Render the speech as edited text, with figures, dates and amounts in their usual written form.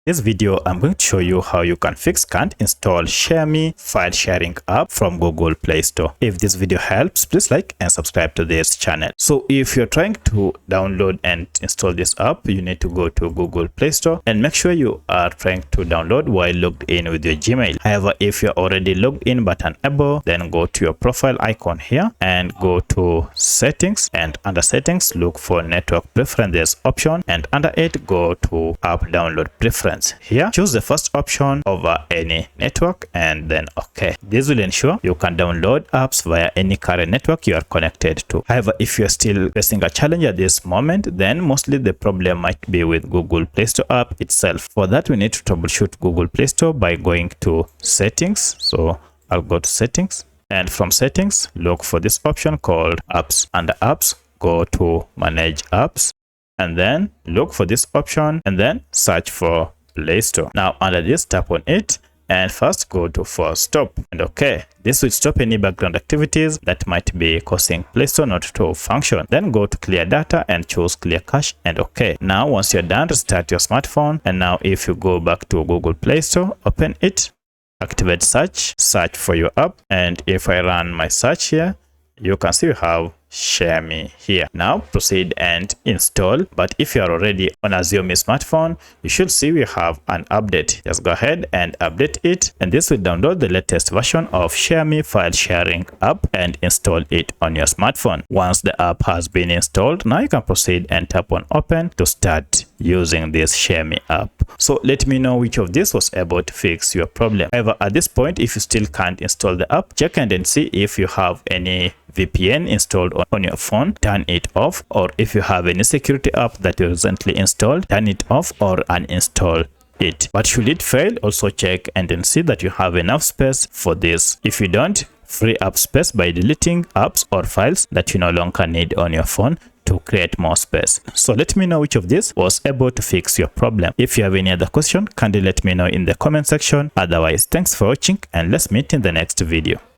This video, I'm going to show you how you can fix can't install ShareMe file sharing app from Google Play Store. If this video helps, please like and subscribe to this channel. So if you're trying to download and install this app, you need to go to Google Play Store and make sure you are trying to download while logged in with your Gmail. However, if you're already logged in but unable, then go to your profile icon here and go to settings, and under settings look for network preferences option, and under it go to app download preference. Here choose the first option over any network and then OK. This will ensure you can download apps via any current network you are connected to. However, if you're still facing a challenge at this moment, then mostly the problem might be with Google Play Store app itself. For that, we need to troubleshoot Google Play Store by going to settings. So I'll go to settings, and from settings look for this option called apps. Under apps, go to manage apps, and then look for this option and then search for Play Store. Now under this, tap on it and first go to force stop and OK. This will stop any background activities that might be causing Play Store not to function. Then go to clear data and choose clear cache and OK. Now once you're done, restart your smartphone, and now if you go back to Google Play Store, open it, activate search for your app, and if I run my search here, you can see we have ShareMe here. Now proceed and install, but if you are already on a Xiaomi smartphone, you should see we have an update. Just go ahead and update it, and this will download the latest version of ShareMe file sharing app and install it on your smartphone. Once the app has been installed, now you can proceed and tap on open to start using this ShareMe app. So let me know which of this was able to fix your problem. However, at this point, if you still can't install the app, check and then see if you have any VPN installed on your phone, turn it off, or if you have any security app that you recently installed, turn it off or uninstall it. But should it fail, also check and then see that you have enough space for this. If you don't, free up space by deleting apps or files that you no longer need on your phone to create more space. So let me know which of this was able to fix your problem. If you have any other question, kindly let me know in the comment section. Otherwise, thanks for watching and let's meet in the next video.